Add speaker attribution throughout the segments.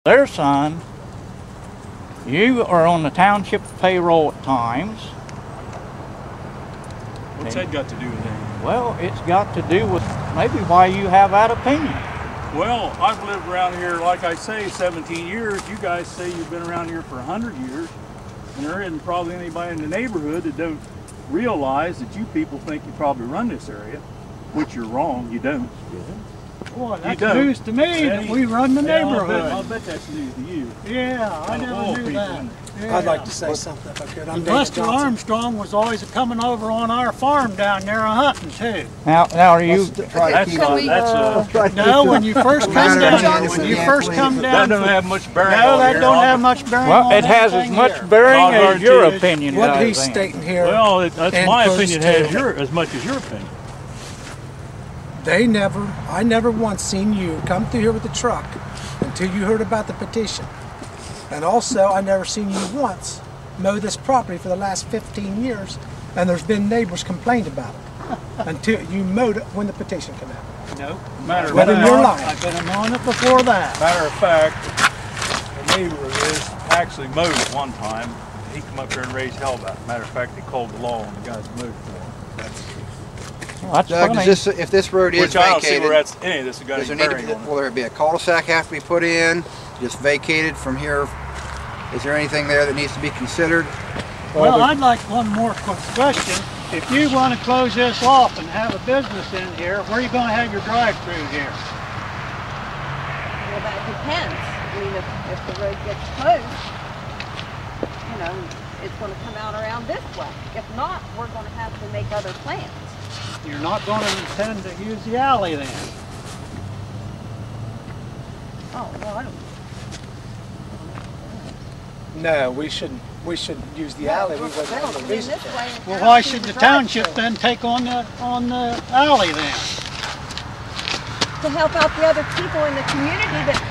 Speaker 1: Their son, you are on the township payroll at times.
Speaker 2: What's that got to do with anything?
Speaker 1: Well, it's got to do with maybe why you have that opinion.
Speaker 2: Well, I've lived around here, like I say, 17 years. You guys say you've been around here for 100 years. And there isn't probably anybody in the neighborhood that don't realize that you people think you probably run this area, which you're wrong, you don't.
Speaker 3: Boy, that's news to me that we run the neighborhood.
Speaker 2: I'll bet that's news to you.
Speaker 3: Yeah, I never knew that. Yeah.
Speaker 4: I'd like to say something if I could. I'm
Speaker 3: Lester Armstrong was always coming over on our farm down there hunting too.
Speaker 1: Now are you?
Speaker 3: No, when you first come down here,
Speaker 2: that don't have much bearing.
Speaker 3: No, that don't have much bearing.
Speaker 1: Well, it has as much bearing as your opinion does.
Speaker 4: What he's stating here.
Speaker 2: Well, that's my opinion has as much as your opinion.
Speaker 4: I never once seen you come through here with the truck until you heard about the petition. And also, I never seen you once mow this property for the last 15 years, and there's been neighbors complained about it until you mowed it when the petition came out.
Speaker 3: No,
Speaker 4: I've
Speaker 3: been mowing it before that.
Speaker 2: Matter of fact, the neighbor of this actually mowed it one time. He come up here and raised hell about it. Matter of fact, he called the law and the guys mowed for him.
Speaker 5: Doug, if this road is vacated,
Speaker 2: I don't see where that's any of this is going to be.
Speaker 5: Will there be a cul-de-sac have to be put in? Just vacated from here? Is there anything there that needs to be considered?
Speaker 3: Well, I'd like one more quick question. If you want to close this off and have a business in here, where are you going to have your drive-through here?
Speaker 6: Well, that depends. I mean, if the road gets closed, you know, it's going to come out around this way. If not, we're going to have to make other plans.
Speaker 3: You're not going to intend to use the alley then?
Speaker 6: Oh, well, I don't.
Speaker 4: No, we shouldn't use the alley. We wasn't
Speaker 6: Well,
Speaker 4: the reason.
Speaker 3: Well, why should the township then take on the alley then?
Speaker 6: To help out the other people in the community that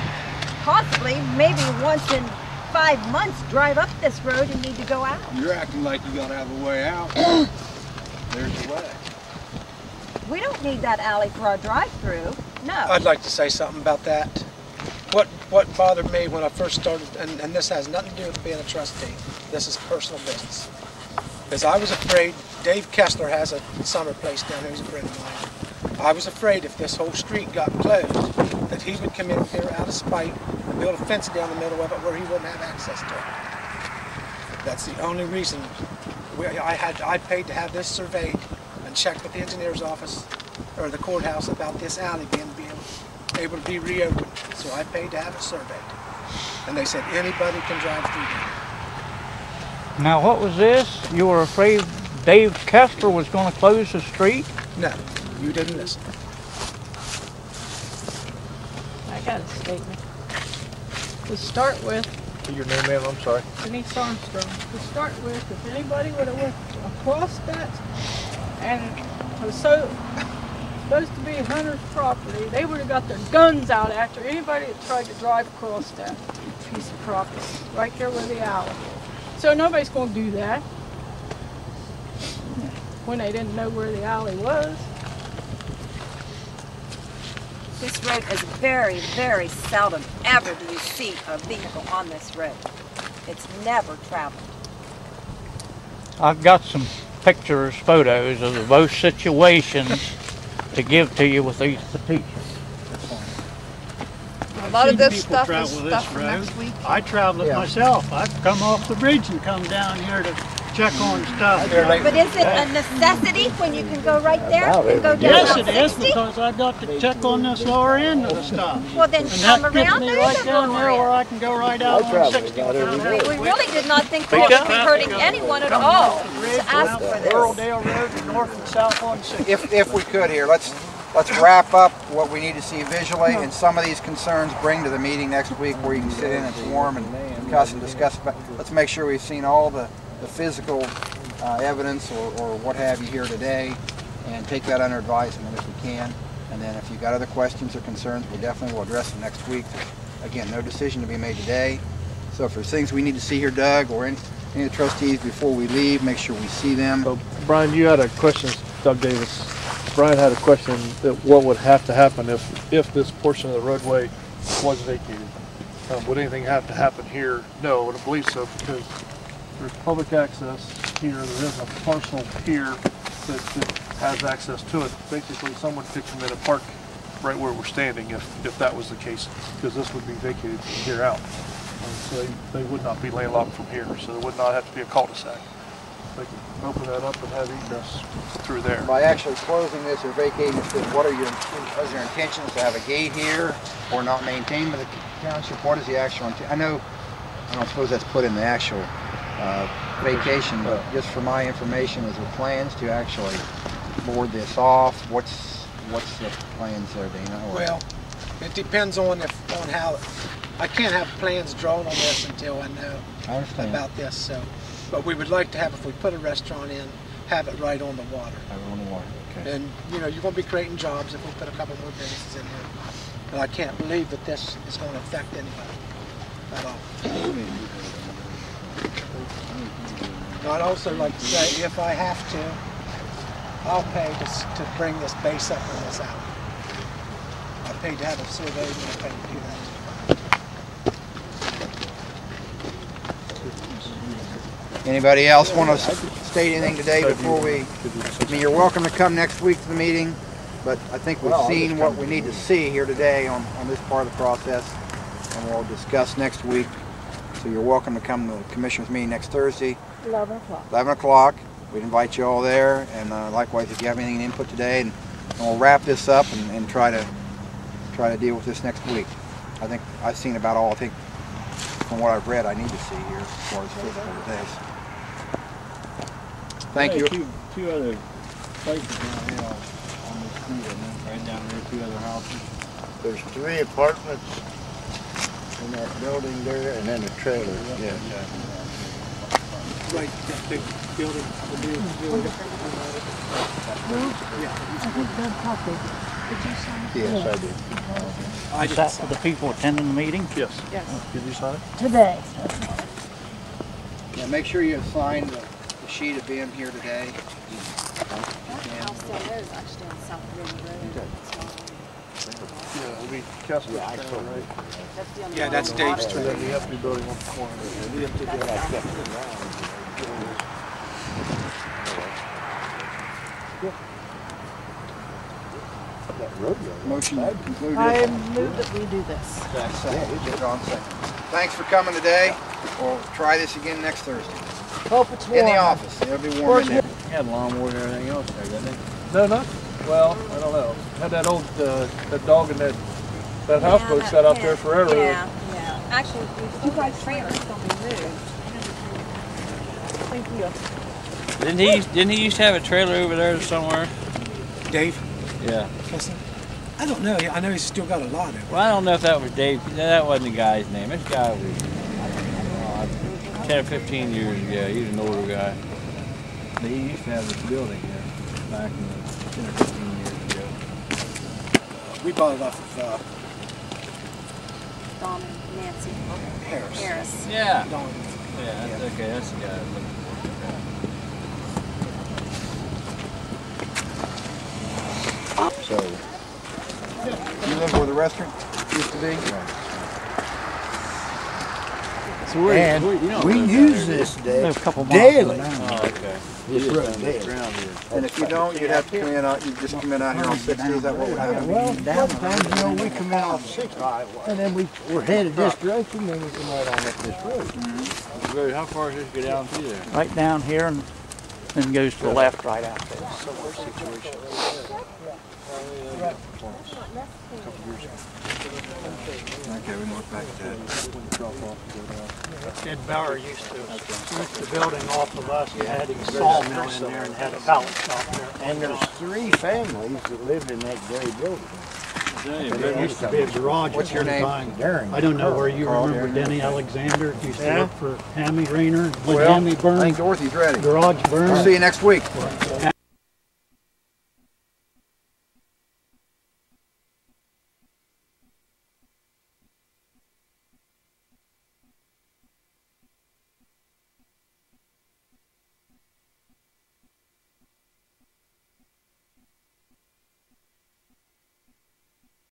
Speaker 6: possibly, maybe once in 5 months, drive up this road and need to go out.
Speaker 7: You're acting like you gotta have a way out. There's a way.
Speaker 6: We don't need that alley for our drive-through. No.
Speaker 4: I'd like to say something about that. What bothered me when I first started, and this has nothing to do with being a trustee, this is personal business, is I was afraid. Dave Kessler has a summer place down here, he's a friend of mine. I was afraid if this whole street got closed, that he would come in here out of spite and build a fence down the middle of it where he wouldn't have access to it. That's the only reason. I paid to have this surveyed and checked with the engineer's office or the courthouse about this alley being able to be reopened. So I paid to have it surveyed. And they said anybody can drive through there.
Speaker 1: Now what was this? You were afraid Dave Kessler was going to close the street?
Speaker 4: No, you didn't listen.
Speaker 8: I got a statement. To start with,
Speaker 7: Your name, ma'am, I'm sorry.
Speaker 8: Denise Armstrong. To start with, if anybody would have went across that and was supposed to be Hunter's property, they would have got their guns out after anybody that tried to drive across that piece of property, right there where the alley is. So nobody's going to do that when they didn't know where the alley was.
Speaker 6: This road is very, very seldom ever do you see a vehicle on this road. It's never traveled.
Speaker 1: I've got some pictures, photos of both situations to give to you with these petitions.
Speaker 8: A lot of this stuff is stuff for next week.
Speaker 3: I travel it myself. I've come off the bridge and come down here to check on stuff.
Speaker 6: But is it a necessity when you can go right there and go down
Speaker 3: Yes, it is,
Speaker 6: 60?
Speaker 3: because I got to check on this lower end of the stuff.
Speaker 6: Well, then
Speaker 3: And
Speaker 6: come
Speaker 3: that gets
Speaker 6: around
Speaker 3: me
Speaker 6: there
Speaker 3: right down there where I can go right out on 60.
Speaker 6: We really did not think we would be hurting anyone at all to ask for this.
Speaker 3: Burldale Road, north and south on 60.
Speaker 5: If we could here, let's wrap up what we need to see visually, and some of these concerns bring to the meeting next week where you can sit in, it's warm, and discuss. But let's make sure we've seen all the physical evidence or what have you here today, and take that under advisement if we can. And then if you've got other questions or concerns, we definitely will address them next week. Again, no decision to be made today. So if there's things we need to see here, Doug, or any of the trustees before we leave, make sure we see them.
Speaker 7: So, Brian, you had a question, Doug Davis. Brian had a question that what would have to happen if this portion of the roadway was vacated.
Speaker 9: Would anything have to happen here? No, I wouldn't believe so, because there's public access here. There is a parcel here that has access to it. Basically, someone could come in and park right where we're standing if that was the case, because this would be vacated from here out. So they would not be landlocked from here, so there would not have to be a cul-de-sac. They can open that up and have egress through there.
Speaker 5: By actually closing this or vacating this, what are your intentions to have a gate here or not maintained by the township? What is the actual intent? I don't suppose that's put in the actual vacation, but just for my information, is there plans to actually board this off? What's the plans there, do you know?
Speaker 4: Well, it depends on how. I can't have plans drawn on this until I know about this. So, but we would like to have, if we put a restaurant in, have it right on the water.
Speaker 5: Right on the water. Okay.
Speaker 4: And you know, you're going to be creating jobs if we put a couple more businesses in here. But I can't believe that this is going to affect anybody at all. I'd also like to say, if I have to, I'll pay to bring this base up on this alley. I paid to have it surveyed and I paid to do that.
Speaker 5: Anybody else want to state anything today before we? I mean, you're welcome to come next week to the meeting, but I think we've seen what we need to see here today on this part of the process, and we'll discuss next week. So you're welcome to come to the Commissioners meeting next Thursday.
Speaker 6: 11 o'clock.
Speaker 5: 11 o'clock. We'd invite you all there, and likewise, if you have anything to input today, and we'll wrap this up and try to deal with this next week. I think I've seen about all. I think from what I've read, I need to see here as far as physical days. Thank you.
Speaker 7: Two other places down here on the street, right down there, 2 other houses. There's 3 apartments in that building there, and then a trailer. Yeah.
Speaker 4: Right, that big building, the new building.
Speaker 7: Yes, I did.
Speaker 1: Is that for the people attending the meeting?
Speaker 9: Yes.
Speaker 8: Yes.
Speaker 9: Did you sign it?
Speaker 6: Today.
Speaker 5: Yeah, make sure you sign the sheet of being here today.
Speaker 9: Yeah, it'll be Kessler's trailer, right?
Speaker 4: Yeah, that's Dave's
Speaker 9: And
Speaker 4: trailer.
Speaker 9: then you have to be building on the corner.
Speaker 5: Motion concluded.
Speaker 8: I move that we do this.
Speaker 5: Johnson. Thanks for coming today. We'll try this again next Thursday.
Speaker 8: Hope it's warm.
Speaker 5: In the office. It'll be warm in there.
Speaker 7: Had lawnmower and everything else there, didn't it?
Speaker 9: No, not, well, I don't know. Had that old, that dog and that houseboat sat out there forever.
Speaker 6: Yeah. Actually, you guys trailer's going to be moved.
Speaker 8: Thank you.
Speaker 7: Didn't he used to have a trailer over there somewhere?
Speaker 4: Dave?
Speaker 7: Yeah.
Speaker 4: I don't know. I know he's still got a lot of it.
Speaker 7: Well, I don't know if that was Dave. That wasn't the guy's name. This guy was 10 or 15 years ago. He was an older guy. But he used to have this building here back in 10 or 15 years ago.
Speaker 4: We bought it off of
Speaker 6: Don and Nancy
Speaker 4: Harris.
Speaker 7: Yeah.
Speaker 4: Don.
Speaker 7: Yeah, that's okay. That's the guy I was looking for.
Speaker 5: So, you live where the restaurant used to be?
Speaker 7: So and
Speaker 1: we
Speaker 7: use this
Speaker 1: There's a couple miles
Speaker 7: daily.
Speaker 1: down.
Speaker 7: Oh, okay.
Speaker 5: This road daily. And if you don't, you'd have to come in out, you'd just come in out here on 60, is that what would happen?
Speaker 7: Well, sometimes, we come in off 60, and then we're headed this direction, then we come right on up this road. How far does this go down through there?
Speaker 1: Right down here and then goes to the left right out there.
Speaker 5: Okay, we can look back at that.
Speaker 3: Ed Bauer used to rent the building off of us and had his sawmill in there and had a pallet shop there.
Speaker 7: And there's 3 families that lived in that gray building.
Speaker 3: There used to be a garage
Speaker 5: What's
Speaker 3: at
Speaker 5: your
Speaker 3: one
Speaker 5: name?
Speaker 3: time.
Speaker 7: Darren.
Speaker 3: I don't know where you
Speaker 5: Carl
Speaker 3: remember
Speaker 5: Darren.
Speaker 3: Denny Alexander used to work for Hammy Rayner. When
Speaker 5: Well,
Speaker 3: Hammy
Speaker 5: I think
Speaker 3: burned,
Speaker 5: Dorothy's ready.
Speaker 3: garage burned.
Speaker 5: We'll see you next week.